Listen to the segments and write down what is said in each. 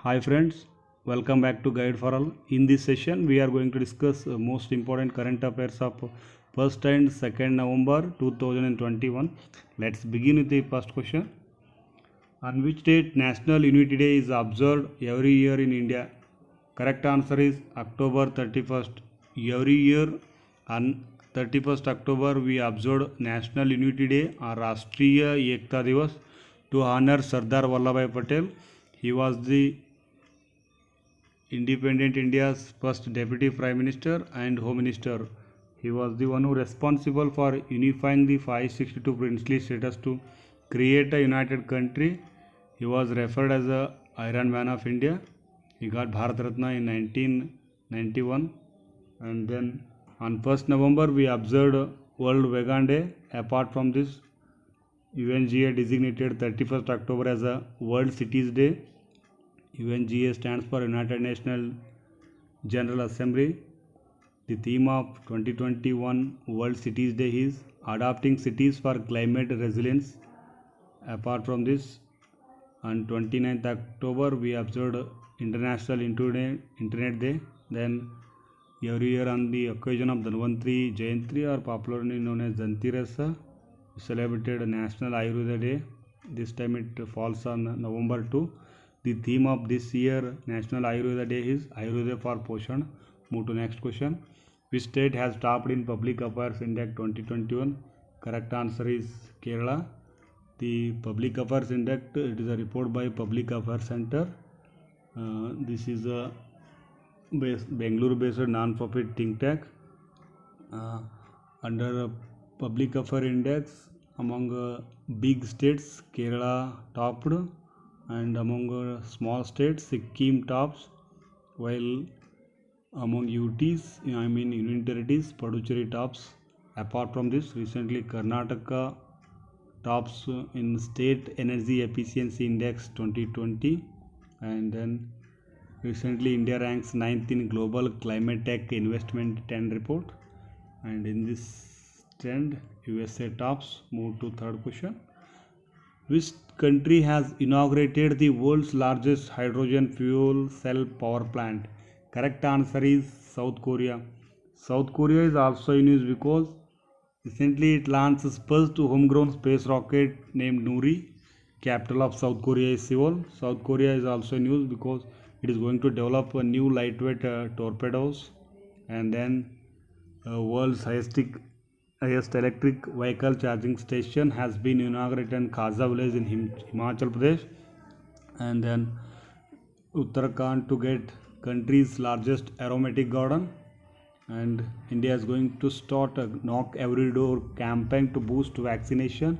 Hi friends, welcome back to Guide for All. In this session, we are going to discuss most important current affairs of 1st and 2nd November 2021. Let's begin with the first question. On which date National Unity Day is observed every year in India? Correct answer is October 31st. Every year on 31st October we observe National Unity Day or Rashtriya Ekta Divas to honor Sardar Vallabhbhai Patel. He was the independent India's first deputy prime minister and home minister. He was the one who responsible for unifying the 562 princely states to create a united country. He was referred as the Iron Man of India. He got Bharat Ratna in 1991. And then on 1st November we observed World Vegan Day. Apart from this, UNGA designated 31st October as a World Cities Day. UNGA stands for United Nations General Assembly. The theme of 2021 World Cities Day is Adapting Cities for Climate Resilience. Apart from this, on 29th October we observed International Internet Day. Then every year on the occasion of Dhanvantri Jayanti, or popularly known as Dhanteras, we celebrated National Ayurveda Day. This time it falls on November 2. The theme of this year National Ayurveda Day is Ayurveda for Poshan. Move to next question. Which state has topped in Public Affairs Index 2021? Correct answer is Kerala. The Public Affairs Index, it is a report by Public Affairs Center. This is a Bangalore based non-profit think tank. Under Public Affairs Index, among big states Kerala topped, and among small states Sikkim tops, while among UTs, Union Territories, Puducherry tops. Apart from this, recently Karnataka tops in State Energy Efficiency Index 2020, and then recently India ranks 9th in Global Climate Tech Investment 10 report, and in this trend USA tops. Move to third question. Which country has inaugurated the world's largest hydrogen fuel cell power plant? Correct answer is South Korea. South Korea is also in news because recently it launched its first homegrown space rocket named Nuri. Capital of South Korea is Seoul. South Korea is also in news because it is going to develop a new lightweight torpedoes, and then world's highest electric vehicle charging station has been inaugurated in Khaza village in Himachal Pradesh, and then Uttarakhand to get country's largest aromatic garden, and India is going to start a knock every door campaign to boost vaccination.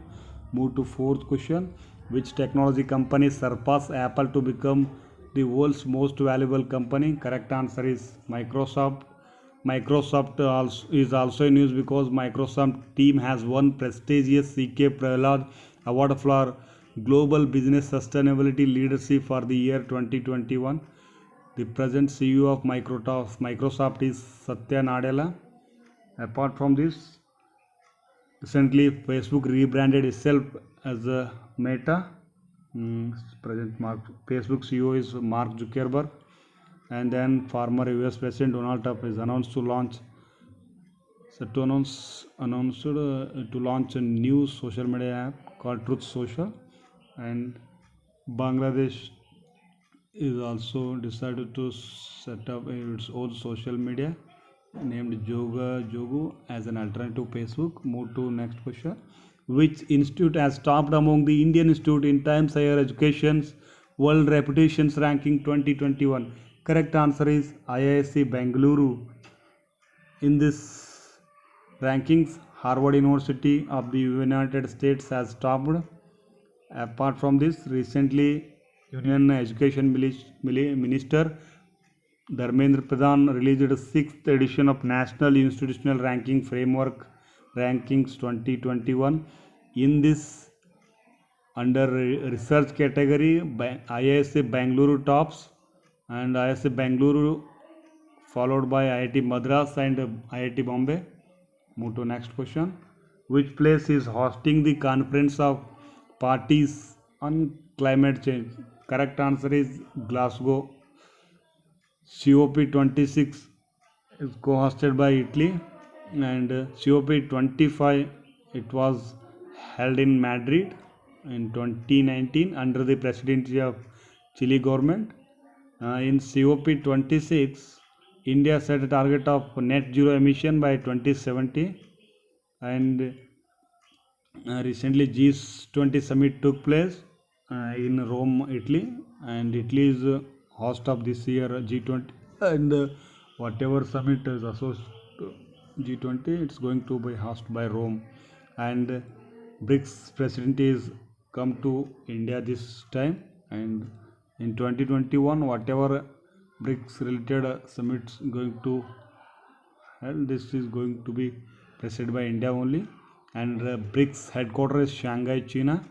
Move to fourth question. Which technology company surpassed Apple to become the world's most valuable company? Correct answer is Microsoft. Microsoft is also in news because Microsoft team has won prestigious CK Prahlad Award for Global Business Sustainability Leadership for the year 2021. The present CEO of Microsoft is Satya Nadella. Apart from this, recently Facebook rebranded itself as a Meta. Facebook CEO is Mark Zuckerberg. And then former US President Donald Trump is announced to launch a new social media app called Truth Social, and Bangladesh is also decided to set up its own social media named Jogu as an alternative to Facebook. Move to next question. Which institute has topped among the Indian Institute in Times Higher Education's World Reputations Ranking 2021? Correct answer is IISc Bengaluru. In this rankings, Harvard University of the United States has topped. Apart from this, recently Union Education Minister Dharmendra Pradhan released the 6th edition of National Institutional Ranking Framework Rankings 2021. In this, under research category, IISc Bengaluru tops, and IISc Bengaluru followed by IIT Madras and IIT Bombay. Move to next question. Which place is hosting the conference of parties on climate change? Correct answer is Glasgow. COP26 is co-hosted by Italy, and COP25 it was held in Madrid in 2019 under the presidency of Chile government. In COP26, India set a target of net zero emission by 2070, and recently G20 summit took place in Rome, Italy, and Italy is host of this year G20, and whatever summit is associated G20, it's going to be hosted by Rome, and BRICS president is come to India this time, and in 2021 whatever BRICS related summits going to held, this is going to be presented by India only, and BRICS headquarters is Shanghai, China.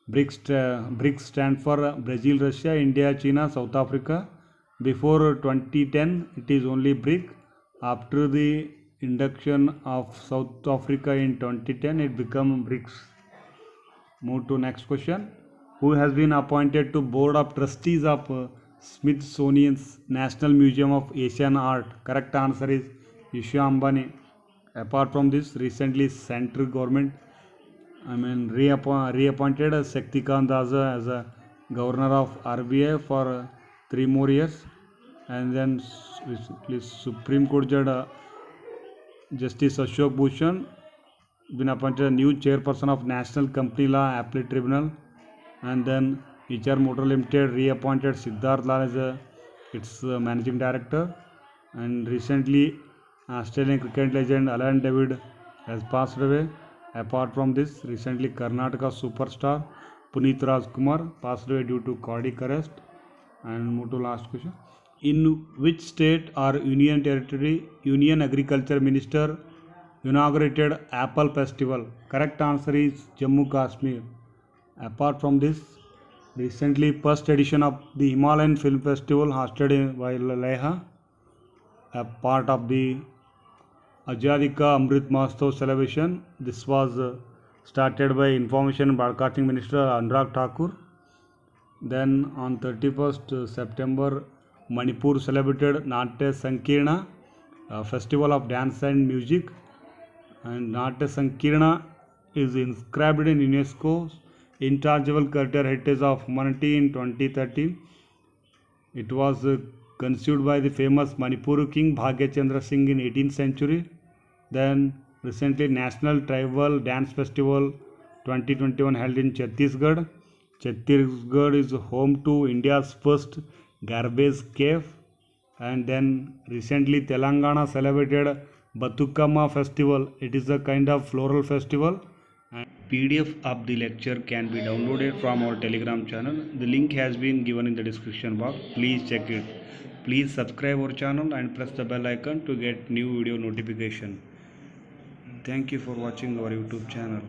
BRICS stand for Brazil, Russia, India, China, South Africa. Before 2010, it is only BRIC. After the induction of South Africa in 2010, it became BRICS. Move to next question. Who has been appointed to Board of Trustees of Smithsonian's National Museum of Asian Art? Correct answer is Isha Ambani. Apart from this, recently central government reappointed Shaktikant Das as a governor of RBI for 3 more years, and then Supreme Court Judge Justice Ashok Bhushan been appointed a new chairperson of National Company Law Appellate Tribunal, and then HR Motor Limited reappointed Siddharth Lal as its managing director, and recently Australian cricket legend Alan David has passed away. Apart from this, recently Karnataka superstar Puneet Rajkumar passed away due to cardiac arrest. And move to last question. In which state or union territory Union Agriculture Minister inaugurated Apple Festival? Correct answer is Jammu Kashmir. Apart from this, recently first edition of the Himalayan Film Festival hosted by Leha, a part of the Azadi Ka Amrit Mahotsav celebration. This was started by Information and Broadcasting Minister Anurag Thakur. Then on 31st September, Manipur celebrated Natya Sankirna, a festival of dance and music. And Natya Sankirna is inscribed in UNESCO's Intangible Cultural Heritage of Humanity in 2013. It was conceived by the famous Manipur king Bhagya Chandra Singh in 18th century. Then recently National Tribal Dance Festival 2021 held in Chhattisgarh. Chhattisgarh is home to India's first garbage cave. And then recently Telangana celebrated Batukama festival. It is a kind of floral festival. And PDF of the lecture can be downloaded from our Telegram channel. The link has been given in the description box. Please check it. Please subscribe our channel and press the bell icon to get new video notification. Thank you for watching our YouTube channel.